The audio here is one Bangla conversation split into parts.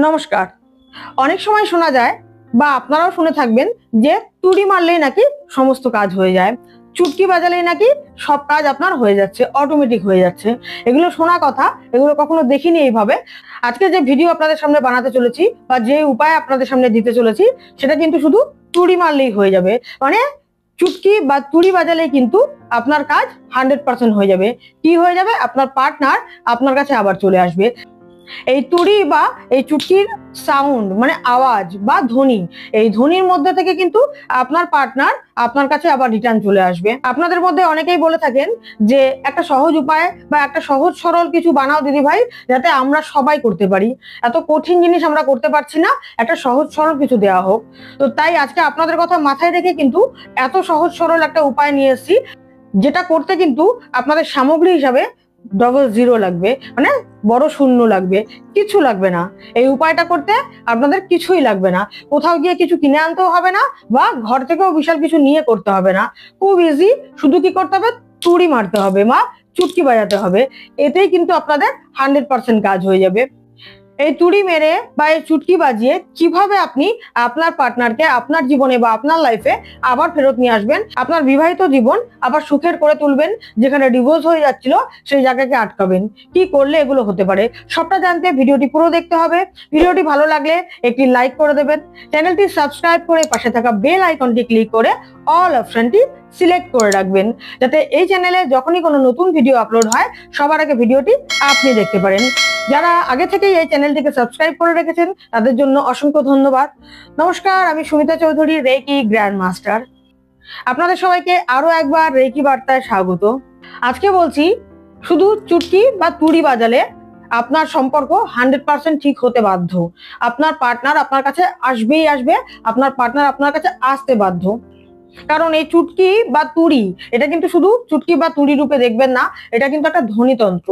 নমস্কার। অনেক সময় শোনা যায় বা আপনারাও শুনে থাকবেন যে তুড়ি মারলেই নাকি সমস্ত কাজ হয়ে যায়, চুটকি বাজালেই নাকি সব কাজ আপনার হয়ে যাচ্ছে, অটোমেটিক হয়ে যাচ্ছে। এগুলো শোনা কথা, এগুলো কখনো দেখিনি এইভাবে। আজকে যে ভিডিও আপনাদের সামনে বানাতে চলেছি বা যে উপায় আপনাদের সামনে দিতে চলেছি সেটা কিন্তু শুধু তুড়ি মারলেই হয়ে যাবে। মানে চুটকি বা তুড়ি বাজালেই কিন্তু আপনার কাজ 100% হয়ে যাবে। কি হয়ে যাবে? আপনার পার্টনার আপনার কাছে আবার চলে আসবে। এই তুড়ি বা এই চুটকির সাউন্ড মানে আওয়াজ বা ধ্বনি, এই ধ্বনির মধ্যে থেকে কিন্তু আপনার পার্টনার আপনার কাছে আবার রিটার্ন চলে আসবে। আপনাদের মধ্যে অনেকেই বলে থাকেন যে একটা সহজ উপায় বা একটা সহজ সরল কিছু বানাও দিদি ভাই, যাতে আমরা সবাই করতে পারি। এত কঠিন জিনিস আমরা করতে পারছি না, একটা সহজ সরল কিছু দেওয়া হোক। তো তাই আজকে আপনাদের কথা মাথায় রেখে কিন্তু এত সহজ সরল একটা উপায় নিয়ে এসেছি, যেটা করতে কিন্তু আপনাদের সামগ্রী হিসাবে ডবল জিরো লাগবে, মানে বড় শূন্য লাগবে, কিছু লাগবে না। এই উপায়টা করতে আপনাদের কিছুই লাগবে না, কোথাও গিয়ে কিছু কিনে আনতেও হবে না বা ঘর থেকেও বিশাল কিছু নিয়ে করতে হবে না। খুব ইজি। শুধু কি করতে হবে? তুড়ি মারতে হবে বা চুটকি বাজাতে হবে। এতেই কিন্তু আপনাদের 100% কাজ হয়ে যাবে। এই তুড়ি মেরে বা এই চুটকি বাজিয়ে কিভাবে আপনি আপনার পার্টনারকে আপনার জীবনে বা আপনার লাইফে আবার ফেরত নিয়ে আসবেন, আপনার বিবাহিত জীবন আবার সুখের করে তুলবেন, যেখানে ডিভোর্স হয়ে যাচ্ছিল সেই জায়গাকে আটকাবেন, কি করলে এগুলো হতে পারে সবটা জানতে ভিডিওটি পুরো দেখতে হবে। ভিডিওটি ভালো লাগলে একটি লাইক করে দেবেন, চ্যানেলটি সাবস্ক্রাইব করে পাশে থাকা বেল আইকনটি ক্লিক করে অল অপশনটি সিলেক্ট করে রাখবেন, যাতে এই চ্যানেলে যখনই কোনো নতুন ভিডিও আপলোড হয় সবার আগে ভিডিওটি আপনি দেখতে পারেন। যারা আগে থেকেই এই চ্যানেলটিকে সাবস্ক্রাইব করে রেখেছেন তাদের জন্য অসংখ্য ধন্যবাদ। নমস্কার, আমি Sumita Chowdhury, reiki grand master. আপনাদের সবাইকে আরো একবার রেকি বার্তায় স্বাগত। আজকে বলছি শুধু চুটকি বা তুড়ি বাজালে আপনার সম্পর্ক 100% ঠিক হতে বাধ্য। আপনার পার্টনার আপনার কাছে আসবেই আসবে, আপনার পার্টনার আপনার কাছে আসতে বাধ্য। কারণ এই চুটকি বা তুড়ি, এটা কিন্তু শুধু চুটকি বা তুড়ি রূপে দেখবেন না, এটা কিন্তু একটা ধ্বনিতন্ত্র।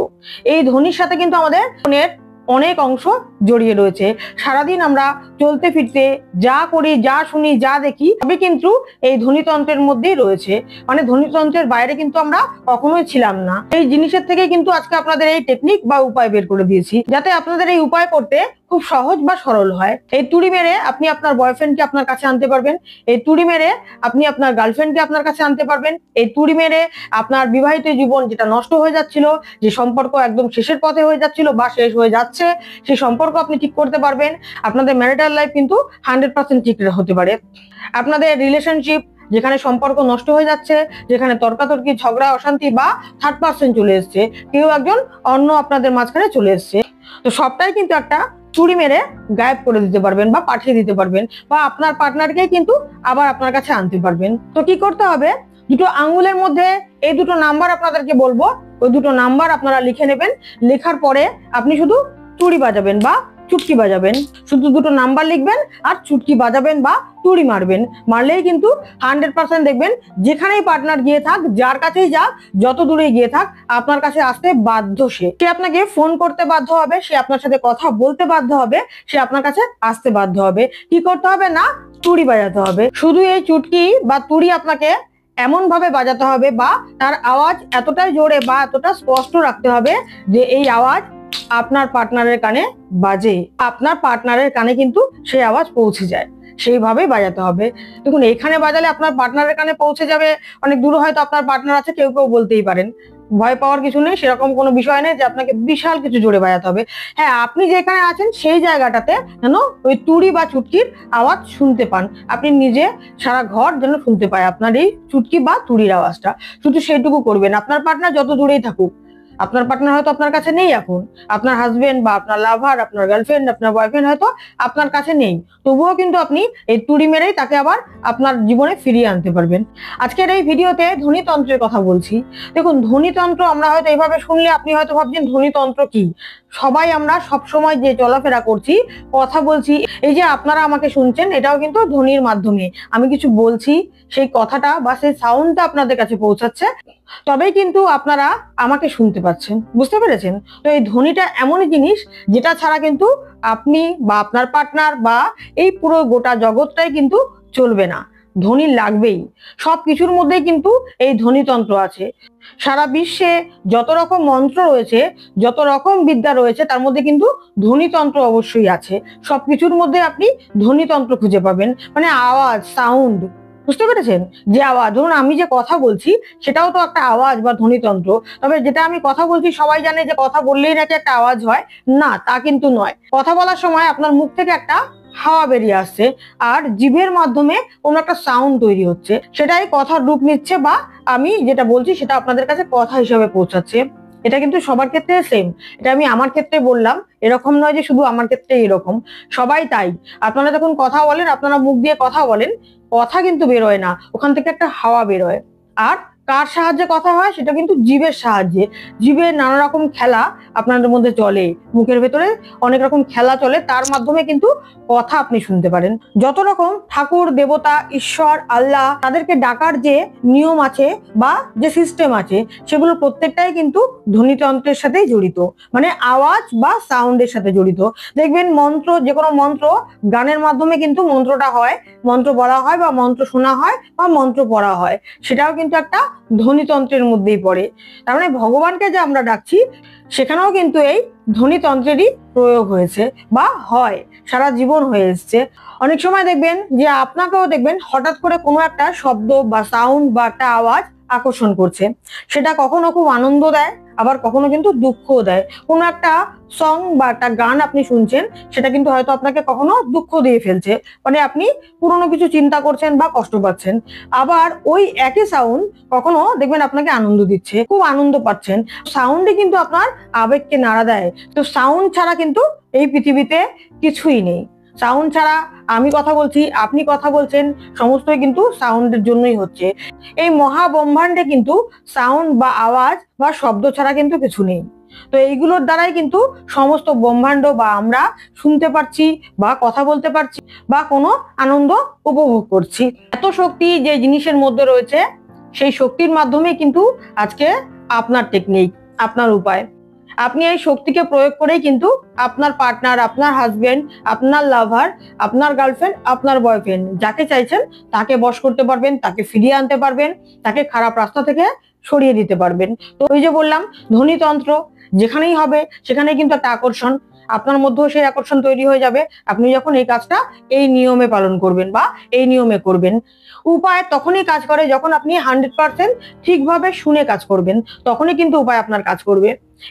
এই ধ্বনির সাথে কিন্তু আমাদের মনের অনেক অংশ জড়িয়ে রয়েছে। সারাদিন আমরা চলতে ফিরতে যা করি, যা শুনি, যা দেখি, সবই কিন্তু এই ধ্বনিতন্ত্রের মধ্যেই রয়েছে। মানে ধ্বনিতন্ত্রের বাইরে কিন্তু আমরা কখনোই ছিলাম না। এই জিনিসের থেকে কিন্তু আজকে আপনাদের এই টেকনিক বা উপায় বের করে দিয়েছি, যাতে আপনাদের এই উপায় করতে খুব সহজ বা সরল হয়। এই তুড়ি মেরে আপনি আপনার বয়ফ্রেন্ডকে আপনার কাছে আনতে পারবেন, এই তুড়ি মেরে আপনি আপনার গার্লফ্রেন্ডকে আপনার কাছে আনতে পারবেন, এই তুড়ি মেরে আপনার বিবাহিত জীবন যেটা নষ্ট হয়ে যাচ্ছিল, যে সম্পর্ক একদম শেষের পথে হয়ে যাচ্ছিল বা শেষ হয়ে যাচ্ছে, সেই সম্পর্ক আপনি ঠিক করতে পারবেন। আপনাদের ম্যারিটাল লাইফ কিন্তু 100% ঠিক হতে পারে। আপনাদের রিলেশনশিপ যেখানে সম্পর্ক নষ্ট হয়ে যাচ্ছে, যেখানে তর্কাতর্কি, ঝগড়া, অশান্তি বা থার্ড পার্সন চলে এসছে, কেউ একজন অন্য আপনাদের মাঝখানে চলে এসছে, তো সবটাই কিন্তু একটা তুড়ি মেরে গায়েব করে দিতে পারবেন বা পাঠিয়ে দিতে পারবেন, বা আপনার পার্টনারকে কিন্তু আবার আপনার কাছে আনতে পারবেন। তো কি করতে হবে? দুটো আঙ্গুলের মধ্যে এই দুটো নাম্বার আপনাদেরকে বলবো, ওই দুটো নাম্বার আপনারা লিখে নেবেন। লেখার পরে আপনি শুধু তুড়ি বাজাবেন বা চুটকি বাজাবেন। শুধু দুটো নাম্বার লিখবেন আর চুটকি বাজাবেন বা তুড়ি মারবেন। মারলেই কিন্তু 100% দেখবেন যেখানেই পার্টনার গিয়ে থাক, যার কাছেই যাক, যত দূরে গিয়ে থাক, আপনার কাছে আসতে বাধ্য। সে আপনাকে ফোন করতে বাধ্য হবে, সে আপনার সাথে কথা বলতে বাধ্য হবে, সে আপনার কাছে আসতে বাধ্য হবে। কি করতে হবে? না, তুড়ি বাজাতে হবে। শুধু এই চুটকি বা তুড়ি আপনাকে এমন ভাবে বাজাতে হবে বা তার আওয়াজ এতটাই জোরে বা এতটা স্পষ্ট রাখতে হবে যে এই আওয়াজ আপনার পার্টনারের কানে বাজে, আপনার পার্টনারের কানে কিন্তু সেই আওয়াজ পৌঁছে যায়। সেইভাবেই বাজাতে হবে। দেখুন, এখানে বাজালে আপনার পার্টনারের কানে পৌঁছে যাবে, অনেক দূরে হয়তো আপনার পার্টনার আছে, কেউ কেউ বলতেই পারেন। ভয় পাওয়ার কিছু নেই, সেরকম কোনো বিষয় নেই যে আপনাকে বিশাল কিছু জোরে বাজাতে হবে। হ্যাঁ, আপনি যেখানে আছেন সেই জায়গাটাতে যেন ওই তুড়ি বা চুটকির আওয়াজ শুনতে পান, আপনি নিজে সারা ঘর যেন শুনতে পায় আপনার এই চুটকি বা তুড়ির আওয়াজটা। শুধু সেইটুকু করবেন। আপনার পার্টনার যত দূরেই থাকুক, আপনার পার্টনার হয়তো আপনার কাছে নেই এখন, আপনার হাজবেন্ড বা আপনার লাভার, আপনার গার্লফ্রেন্ড, আপনার বয়ফ্রেন্ড হয়তো আপনার কাছে নেই, তবুও কিন্তু আপনি এই তুড়ি মেরেই তাকে আবার আপনার জীবনে ফিরিয়ে আনতে পারবেন। আজকের এই ভিডিওতে ধ্বনিতন্ত্রের কথা বলছি। দেখুন, ধ্বনিতন্ত্র আমরা হয়তো এইভাবে শুনলে আপনি হয়তো ভাবছেন ধ্বনিতন্ত্র কি। সবাই আমরা সবসময় যে চলাফেরা করছি, কথা বলছি, এই যে আপনারা আমাকে শুনছেন, এটাও কিন্তু ধ্বনির মাধ্যমে আমি কিছু বলছি, সেই কথাটা বা সেই সাউন্ডটা আপনাদের কাছে পৌঁছাচ্ছে, তবেই কিন্তু আপনারা আমাকে শুনতে পাচ্ছেন। বুঝতে পেরেছেন? তো এই ধ্বনিটা এমনই জিনিস যেটা ছাড়া কিন্তু আপনি বা আপনার পার্টনার বা এই পুরো গোটা জগৎটাই কিন্তু চলবে না। ধ্বনি লাগবেই। সব কিছুর মধ্যেই কিন্তু এই ধ্বনিতন্ত্র আছে। সারা বিশ্বে যত রকম মন্ত্র রয়েছে, যত রকম বিদ্যা রয়েছে, তার মধ্যে কিন্তু ধ্বনিতন্ত্র অবশ্যই আছে। সবকিছুর মধ্যে আপনি ধ্বনিতন্ত্র খুঁজে পাবেন, মানে আওয়াজ, সাউন্ড। বুঝতে পেরেছেন? যে আওয়াজ, ধরুন আমি যে কথা বলছি সেটাও তো একটা আওয়াজ বা ধ্বনিতন্ত্র। তবে যেটা আমি কথা বলছি সবাই জানে যে কথা বললেই নাকি একটা আওয়াজ হয়, না তা কিন্তু নয়। কথা বলার সময় আপনার মুখ থেকে একটা হাওয়া বেরিয়ে আসছে, আর জিভের মাধ্যমে কোনো একটা সাউন্ড তৈরি হচ্ছে, সেটাই কথার রূপ নিচ্ছে, বা আমি যেটা বলছি সেটা আপনাদের কাছে কথা হিসাবে পৌঁছাচ্ছে। এটা কিন্তু সবার ক্ষেত্রে সেম। এটা আমি আমার ক্ষেত্রে বললাম, এরকম নয় যে শুধু আমার ক্ষেত্রে এরকম, সবাই তাই। আপনারা যখন কথা বলেন, আপনারা মুখ দিয়ে কথা বলেন, কথা কিন্তু বেরোয় না, ওখান থেকে একটা হাওয়া বেরোয়। আর কার সাহায্যে কথা হয়? সেটা কিন্তু জিভের সাহায্যে। জিভের নানা রকম খেলা আপনাদের মধ্যে চলে, মুখের ভেতরে অনেক রকম খেলা চলে, তার মাধ্যমে কিন্তু কথা আপনি শুনতে পারেন। যত রকম ঠাকুর, দেবতা, ঈশ্বর, আল্লাহ, তাদেরকে ডাকার যে নিয়ম আছে বা যে সিস্টেম আছে, সেগুলো প্রত্যেকটাই কিন্তু ধ্বনিতন্ত্রের সাথেই জড়িত, মানে আওয়াজ বা সাউন্ডের সাথে জড়িত। দেখবেন মন্ত্র, যে কোনো মন্ত্র, গানের মাধ্যমে কিন্তু মন্ত্রটা হয়, মন্ত্র বলা হয় বা মন্ত্র শোনা হয় বা মন্ত্র পড়া হয়, সেটাও কিন্তু একটা ধ্বনিতন্ত্রের মধ্যেই পড়ে। তার মানে ভগবানকে যে আমরা ডাকছি, সেখানেও কিন্তু এই ধ্বনিতন্ত্রেরই প্রয়োগ হয়েছে বা হয়, সারা জীবন হয়ে এসছে। অনেক সময় দেখবেন যে আপনাকেও দেখবেন হঠাৎ করে কোনো একটা শব্দ বা সাউন্ড বা একটা আওয়াজ আকর্ষণ করছে। সেটা কখনো খুব আনন্দ দেয়, আবার কখনো কিন্তু দুঃখও দেয়। কোনো একটা সং বা একটা গান আপনি শুনছেন, সেটা কিন্তু হয়তো আপনাকে কখনো দুঃখ দিয়ে ফেলছে, মানে আপনি পুরনো কিছু চিন্তা করছেন বা কষ্ট পাচ্ছেন। আবার ওই একই সাউন্ড কখনো দেখবেন আপনাকে আনন্দ দিচ্ছে, খুব আনন্দ পাচ্ছেন। সাউন্ডে কিন্তু আপনার আবেগকে নাড়া দেয়। তো সাউন্ড ছাড়া কিন্তু এই পৃথিবীতে কিছুই নেই। সাউন্ড ছাড়া আমি কথা বলছি, আপনি কথা বলছেন, সমস্তই কিন্তু সাউন্ডের জন্যই হচ্ছে। এই মহাব্রহ্মাণ্ডে কিন্তু সাউন্ড বা আওয়াজ বা শব্দ ছাড়া কিন্তু কিছু নেই। তো এইগুলোর দ্বারাই কিন্তু সমস্ত ব্রহ্মাণ্ড বা আমরা শুনতে পারছি বা কথা বলতে পারছি বা কোনো আনন্দ উপভোগ করছি। এত শক্তি যে জিনিসের মধ্যে রয়েছে, সেই শক্তির মাধ্যমে কিন্তু আজকে আপনার টেকনিক, আপনার উপায়। আপনি এই শক্তিকে প্রয়োগ করেই কিন্তু আপনার পার্টনার, আপনার হাজবেন্ড, আপনার লাভার, আপনার গার্লফ্রেন্ড, আপনার বয়ফ্রেন্ড, যাকে চাইছেন তাকে বশ করতে পারবেন, তাকে ফিরিয়ে আনতে পারবেন, তাকে খারাপ রাস্তা থেকে সরিয়ে দিতে পারবেন। তো ওই যে বললাম, ধ্বনিতন্ত্র যেখানেই হবে সেখানেই কিন্তু একটা আকর্ষণ, আপনার মধ্যেও সেই আকর্ষণ তৈরি হয়ে যাবে আপনি যখন এই কাজটা এই নিয়মে পালন করবেন বা এই নিয়মে করবেন। উপায় তখনই কাজ করে যখন আপনি 100% ঠিকভাবে শুনে কাজ করবেন, তখনই কিন্তু উপায় আপনার কাজ করবে।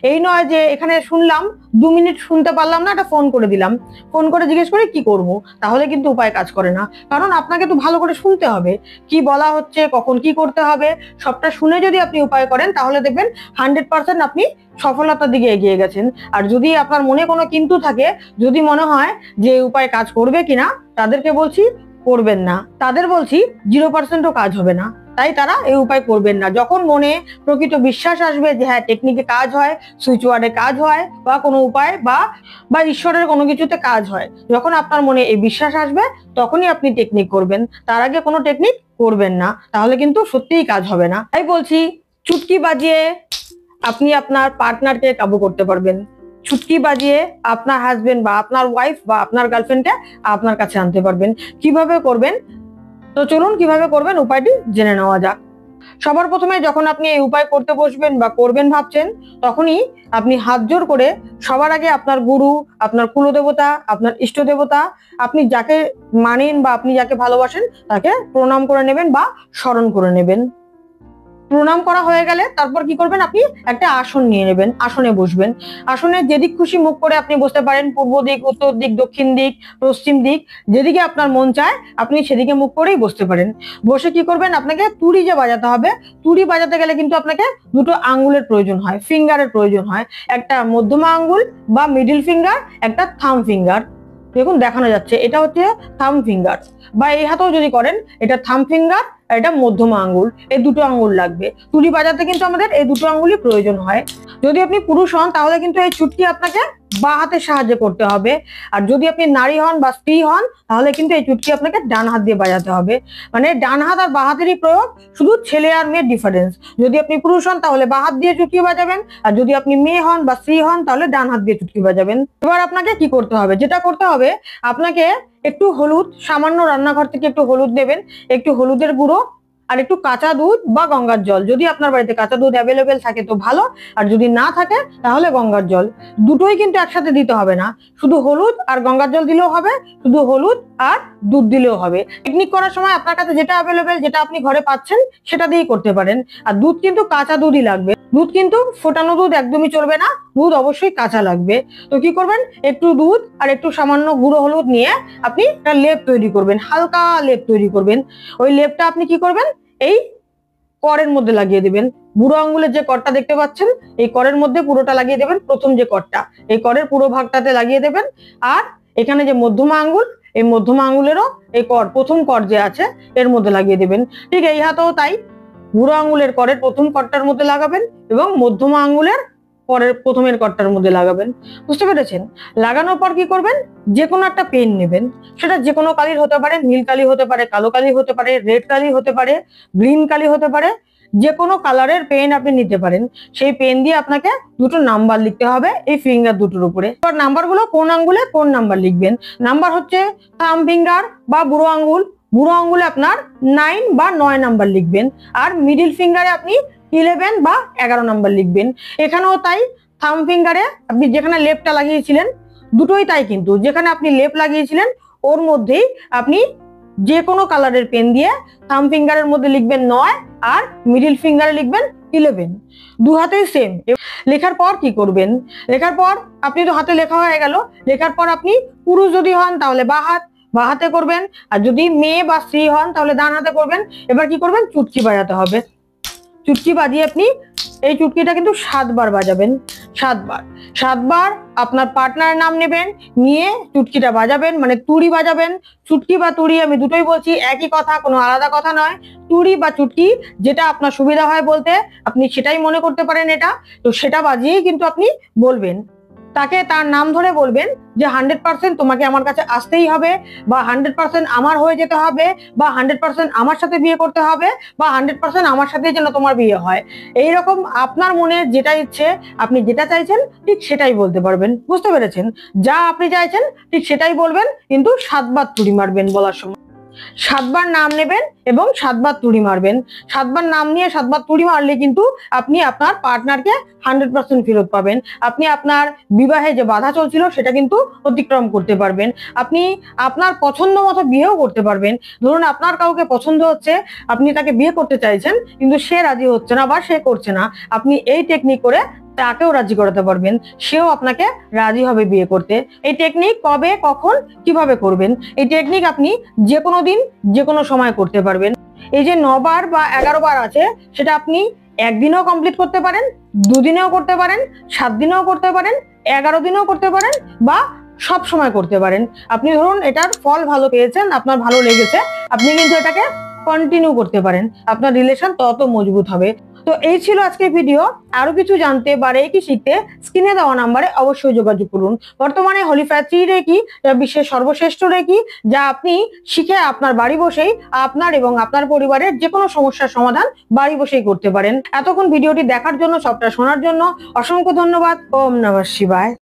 এই নয় যে এখানে শুনলাম, 2 মিনিট শুনতে পারলাম না, একটা ফোন করে দিলাম, ফোন করে জিজ্ঞেস করে কি করব, তাহলে কিন্তু উপায় কাজ করে না। কারণ আপনাকে তো ভালো করে শুনতে হবে, কি বলা হচ্ছে, কখন কি করতে হবে, সবটা শুনে যদি আপনি উপায় করেন, তাহলে দেখবেন 100% আপনি সফলতার দিকে এগিয়ে গেছেন। আর যদি আপনার মনে কোনো কিন্তু থাকে, যদি মনে হয় যে উপায় কাজ করবে কিনা, তাদেরকে বলছি করবেন না, তাদের বলছি 0%ও কাজ হবে না। তাই তারা এই উপায় করবেন না। যখন মনে প্রকৃত বিশ্বাস আসবে যে হ্যাঁ টেকনিকে কাজ হয়, সুইচ ওয়ার্ডে কাজ হয়, বা কোনো উপায় বা বা ঈশ্বরের কোনো কিছুতে কাজ হয়, যখন আপনার মনে এই বিশ্বাস আসবে, তখনই আপনি টেকনিক করবেন। তার আগে কোনো টেকনিক করবেন না, তাহলে কিন্তু সত্যিই কাজ হবে না। তাই বলছি, চুটকি বাজিয়ে আপনি আপনার পার্টনারকে কাবু করতে পারবেন। চুটকি বাজিয়ে আপনার হাজবেন্ড বা আপনার ওয়াইফ বা আপনার গার্লফ্রেন্ডকে আপনার কাছে আনতে পারবেন। কিভাবে করবেন? তো চলুন কিভাবে করবেন উপায়টি জেনে নেওয়া যাক। সবার প্রথমে যখন আপনি এই উপায় করতে বসবেন বা করবেন ভাবছেন, তখনই আপনি হাত জোর করে সবার আগে আপনার গুরু, আপনার কুলদেবতা, আপনার ইষ্ট দেবতা, আপনি যাকে মানেন বা আপনি যাকে ভালোবাসেন, তাকে প্রণাম করে নেবেন বা স্মরণ করে নেবেন। প্রণাম করা হয়ে গেলে তারপর কি করবেন, আপনি একটা আসন নিয়ে নেবেন, আসনে বসবেন। আসনে যেদিক খুশি মুখ করে আপনি বসতে পারেন, পূর্ব দিক, উত্তর দিক, দক্ষিণ দিক, পশ্চিম দিক, যেদিকে আপনার মন চায় আপনি সেদিকে মুখ করেই বসতে পারেন। বসে কি করবেন, আপনাকে তুড়ি যে বাজাতে হবে, তুড়ি বাজাতে গেলে কিন্তু আপনাকে দুটো আঙ্গুলের প্রয়োজন হয়, ফিঙ্গারের প্রয়োজন হয়। একটা মধ্যমা আঙ্গুল বা মিডিল ফিঙ্গার, একটা থাম ফিঙ্গার। দেখুন দেখানো যাচ্ছে, এটা হচ্ছে থাম ফিঙ্গার, বা এই হাতেও যদি করেন, এটা থাম ফিঙ্গার আর এটা মধ্যমা আঙ্গুল, এই দুটো আঙ্গুল লাগবে। তুড়ি বাজাতে কিন্তু আমাদের এই দুটো আঙ্গুলই প্রয়োজন হয়। যদি আপনি পুরুষ হন তাহলে কিন্তু এই চুটকি আপনাকে বাঁ হাতের সাহায্যে করতে হবে, আর যদি আপনি নারী হন বা স্ত্রী হন তাহলে কিন্তু এই চুটকি আপনাকে ডান হাত দিয়ে বাজাতে হবে। মানে ডান হাত আর বাঁ হাতেরই প্রয়োগ, শুধু ছেলে আর মেয়ের ডিফারেন্স। যদি আপনি পুরুষ হন তাহলে বাঁ হাত দিয়ে চুটকি বাজাবেন, আর যদি আপনি মেয়ে হন বা স্ত্রী হন তাহলে ডান হাত দিয়ে চুটকি বাজাবেন। এবার আপনাকে কি করতে হবে, যেটা করতে হবে, আপনাকে একটু হলুদ, সামান্য রান্নাঘর থেকে একটু হলুদ দেবেন, একটু হলুদের গুঁড়ো, আর একটু কাঁচা দুধ বা গঙ্গার জল। যদি আপনার বাড়িতে কাঁচা দুধ অ্যাভেলেবেল থাকে তো ভালো, আর যদি না থাকে তাহলে গঙ্গার জল। দুটোই কিন্তু একসাথে দিতে হবে না, শুধু হলুদ আর গঙ্গার জল দিলেও হবে, শুধু হলুদ আর দুধ দিলেও হবে। পিকনিক করার সময় আপনার কাছে যেটা অ্যাভেলেবেল, যেটা আপনি ঘরে পাচ্ছেন সেটা দিয়েই করতে পারেন। আর দুধ কিন্তু কাঁচা দুধই লাগবে, দুধ কিন্তু ফোটানো দুধ একদমই চলবে না, দুধ অবশ্যই কাঁচা লাগবে। তো কি করবেন, একটু দুধ আর একটু সামান্য গুঁড়ো হলুদ নিয়ে আপনি একটা লেপ তৈরি করবেন, হালকা লেপ তৈরি করবেন। ওই লেপটা আপনি কি করবেন, এই করের মধ্যে লাগিয়ে দেবেন। বুড়ো আঙ্গুলের যে করটা দেখতে পাচ্ছেন, এই করের মধ্যে পুরোটা লাগিয়ে দেবেন। প্রথম যে করটা, এই করের পুরো ভাগটাতে লাগিয়ে দেবেন। আর এখানে যে মধ্যমা আঙ্গুল, এই মধ্যমা আঙ্গুলেরও এই কর, প্রথম কর যে আছে এর মধ্যে লাগিয়ে দেবেন। ঠিক এই হাতেও তাই, বুড়ো আঙ্গুলের করের প্রথম করটার মধ্যে লাগাবেন এবং মধ্যমা আঙ্গুলের পরের প্রথমের কর্তার মধ্যে লাগাবেন। বুঝতে পেরেছেন? লাগানোর পর কি করবেন, যে কোনো একটা পেন নেবেন, সেটা যে কোনো কালির হতে পারে, নীল কালি হতে পারে, কালো কালি হতে পারে, রেড কালি হতে পারে, গ্রিন কালি হতে পারে, যে কোনো কালারের পেন আপনি নিতে পারেন। সেই পেন দিয়ে আপনাকে দুটো নাম্বার লিখতে হবে এই ফিঙ্গার দুটোর উপরে। এবার নাম্বারগুলো কোন আঙ্গুলে কোন নাম্বার লিখবেন। নাম্বার হচ্ছে থাম্ব ফিঙ্গার বা বুড়ো আঙ্গুল, বুড়ো আঙ্গুলে আপনার 9 বা 9 নাম্বার লিখবেন। আর মিডিল ফিঙ্গারে আপনি 11 বা 11 নাম্বার লিখবেন। এখানেও তাই, থাম্ব ফিঙ্গারে আপনি যেখানে লেপটা লাগিয়েছিলেন, দুটোই তাই কিন্তু, যেখানে আপনি লেপ লাগিয়েছিলেন ওর মধ্যেই আপনি যে কোনো কালারের পেন দিয়ে থাম্ব ফিঙ্গারের মধ্যে লিখবেন 9 আর মিডিল ফিঙ্গারে লিখবেন 11। দু হাতেই সেম। লেখার পর কি করবেন, লেখার পর আপনি তো হাতে লেখা হয়ে গেল, লেখার পর আপনি পুরুষ যদি হন তাহলে বা হাতে করবেন, আর যদি মেয়ে বা স্ত্রী হন তাহলে ডান হাতে করবেন। এবার কি করবেন, চুটকি বাজাতে হবে। চুটকি বাজিয়ে আপনি এই চুটকিটা কিন্তু 7 বার বাজাবেন, 7 বার আপনার পার্টনারের নাম নেবেন, নিয়ে চুটকিটা বাজাবেন, মানে তুড়ি বাজাবেন। চুটকি বা তুড়ি আমি দুটোই বলছি, একই কথা, কোনো আলাদা কথা নয়। তুড়ি বা চুটকি যেটা আপনার সুবিধা হয় বলতে, আপনি সেটাই মনে করতে পারেন এটা, তো সেটা বাজিয়েই কিন্তু আপনি বলবেন। তাকে তার নাম ধরে বলবেন যে 100% তোমাকে আমার কাছে আসতেই হবে, বা 100% আমার হয়ে যেতে হবে, বা 100% আমার সাথে বিয়ে করতে হবে, বা 100% আমার সাথেই যেন তোমার বিয়ে হয়। এইরকম আপনার মনে যেটা ইচ্ছে, আপনি যেটা চাইছেন ঠিক সেটাই বলতে পারবেন। বুঝতে পেরেছেন? যা আপনি চাইছেন ঠিক সেটাই বলবেন, কিন্তু 7 বার তুড়ি মারবেন বলার সময়। 7 বার নাম নেবেন এবং 7 বার তুড়ি মারবেন। 7 বার নাম নিয়ে 7 বার তুড়ি মারলে কিন্তু আপনি আপনার পার্টনারকে 100% ফেরত পাবেন। আপনি আপনার বিবাহে যে বাধা চলছিল সেটা কিন্তু অতিক্রম করতে পারবেন। আপনি আপনার পছন্দ মতো বিয়েও করতে পারবেন। ধরুন আপনার কাউকে পছন্দ হচ্ছে, আপনি তাকে বিয়ে করতে চাইছেন কিন্তু সে রাজি হচ্ছে না বা সে করছে না, আপনি এই টেকনিক করে তাকেও রাজি করাতে পারবেন, সেও আপনাকে রাজি হবে বিয়ে করতে। এই টেকনিক কবে, কখন, কিভাবে করবেন, এই টেকনিক আপনি যে কোনো দিন যে কোনো সময় করতে পারবেন। এই যে 9 বার বা 11 বার আছে, সেটা আপনি একদিনেও কমপ্লিট করতে পারেন, দুদিনেও করতে পারেন, 7 দিনেও করতে পারেন, 11 দিনেও করতে পারেন, বা সব সময় করতে পারেন। আপনি ধরুন এটার ফল ভালো পেয়েছেন, আপনার ভালো লেগেছে, আপনি কিন্তু এটাকে কন্টিনিউ করতে পারেন, আপনার রিলেশন তত মজবুত হবে। তো এই ছিল আজকের ভিডিও। আরো কিছু জানতে বা রেকি শিখতে স্ক্রিনে দেওয়া নাম্বারে অবশ্যই যোগাযোগ করুন। বর্তমানে হলিফায়ার 3 রেকি বিশ্বের সর্বশ্রেষ্ঠ রেকি, যা আপনি শিখে আপনার বাড়ি বসেই আপনার এবং আপনার পরিবারের যে কোনো সমস্যার সমাধান বাড়ি বসেই করতে পারেন। এতক্ষণ ভিডিওটি দেখার জন্য, সবটা শোনার জন্য অসংখ্য ধন্যবাদ। ওম নমঃ শিবায়।